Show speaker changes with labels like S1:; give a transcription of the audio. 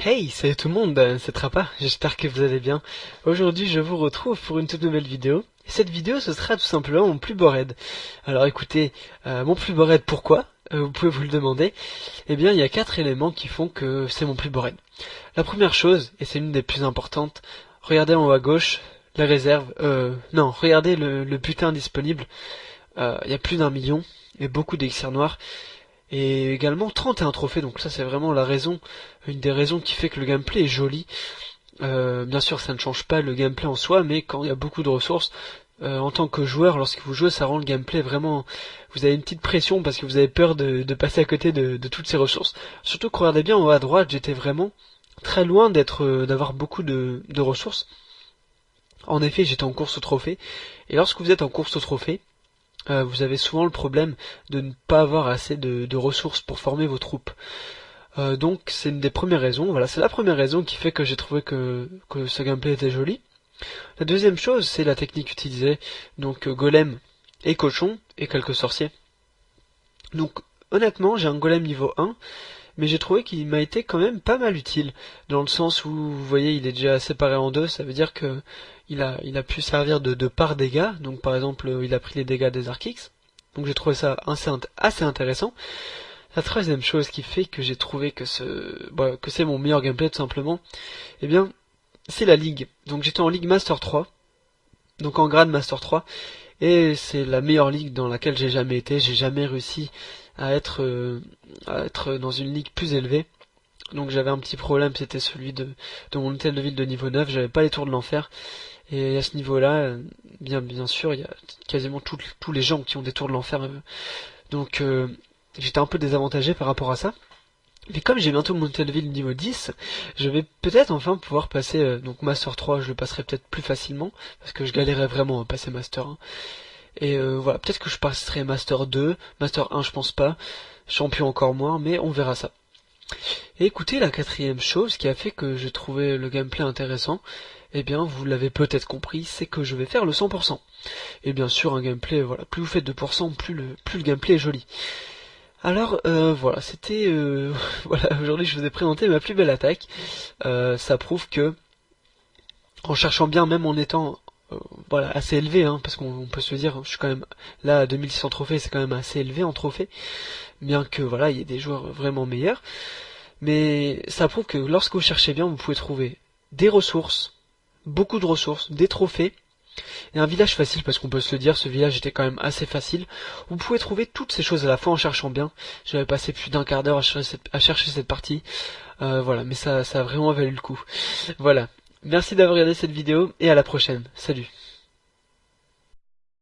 S1: Hey, salut tout le monde, c'est Trappa, j'espère que vous allez bien. Aujourd'hui je vous retrouve pour une toute nouvelle vidéo. Et cette vidéo ce sera tout simplement mon plus beau raid. Alors écoutez, mon plus beau raid pourquoi vous pouvez vous le demander. Eh bien il y a 4 éléments qui font que c'est mon plus beau raid. La première chose, et c'est l'une des plus importantes, regardez en haut à gauche, la réserve, non, regardez le butin disponible. Il y a plus d'1 million, et beaucoup d'élixir noirs. Et également 31 trophées, donc ça c'est vraiment la raison, une des raisons qui fait que le gameplay est joli. Bien sûr ça ne change pas le gameplay en soi, mais quand il y a beaucoup de ressources, en tant que joueur, lorsque vous jouez, ça rend le gameplay vraiment... Vous avez une petite pression parce que vous avez peur de passer à côté de toutes ces ressources. Surtout que regardez bien en haut à droite, j'étais vraiment très loin d'avoir beaucoup de ressources. En effet j'étais en course au trophée, et lorsque vous êtes en course au trophée, vous avez souvent le problème de ne pas avoir assez de ressources pour former vos troupes. Donc c'est une des premières raisons, voilà, c'est la première raison qui fait que j'ai trouvé que ce gameplay était joli. La deuxième chose, c'est la technique utilisée, donc golem et cochon, et quelques sorciers. Donc honnêtement, j'ai un golem niveau 1, mais j'ai trouvé qu'il m'a été quand même pas mal utile, dans le sens où, vous voyez, il est déjà séparé en deux, ça veut dire que il a pu servir de par dégâts, donc par exemple, il a pris les dégâts des Archix, donc j'ai trouvé ça assez intéressant. La troisième chose qui fait que j'ai trouvé que c'est mon meilleur gameplay tout simplement, eh bien, c'est la ligue. Donc j'étais en ligue Master 3, donc en grade Master 3, et c'est la meilleure ligue dans laquelle j'ai jamais été, j'ai jamais réussi à être dans une ligue plus élevée. Donc j'avais un petit problème, c'était celui de mon hôtel de ville de niveau 9, j'avais pas les tours de l'enfer. Et à ce niveau-là, bien sûr, il y a quasiment tous les gens qui ont des tours de l'enfer. Donc j'étais un peu désavantagé par rapport à ça. Mais comme j'ai bientôt mon hôtel de ville niveau 10, je vais peut-être enfin pouvoir passer, donc Master 3, je le passerai peut-être plus facilement, parce que je galérais vraiment à passer Master 1. Et voilà, peut-être que je passerai Master 2, Master 1 je pense pas, Champion encore moins, mais on verra ça. Et écoutez, la quatrième chose qui a fait que j'ai trouvé le gameplay intéressant, eh bien vous l'avez peut-être compris, c'est que je vais faire le 100%. Et bien sûr un gameplay, voilà, plus vous faites 2%, plus le gameplay est joli. Alors voilà, c'était voilà, aujourd'hui je vous ai présenté ma plus belle attaque. Ça prouve que en cherchant bien, même en étant voilà, assez élevé, hein, parce qu'on peut se dire, je suis quand même là à 2600 trophées, c'est quand même assez élevé en trophée, bien que voilà, il y ait des joueurs vraiment meilleurs. Mais ça prouve que lorsque vous cherchez bien, vous pouvez trouver des ressources, beaucoup de ressources, des trophées, et un village facile, parce qu'on peut se le dire, ce village était quand même assez facile. Vous pouvez trouver toutes ces choses à la fois en cherchant bien. J'avais passé plus d'1 quart d'heure à chercher cette partie. Voilà, mais ça a vraiment valu le coup. Voilà. Merci d'avoir regardé cette vidéo, et à la prochaine. Salut.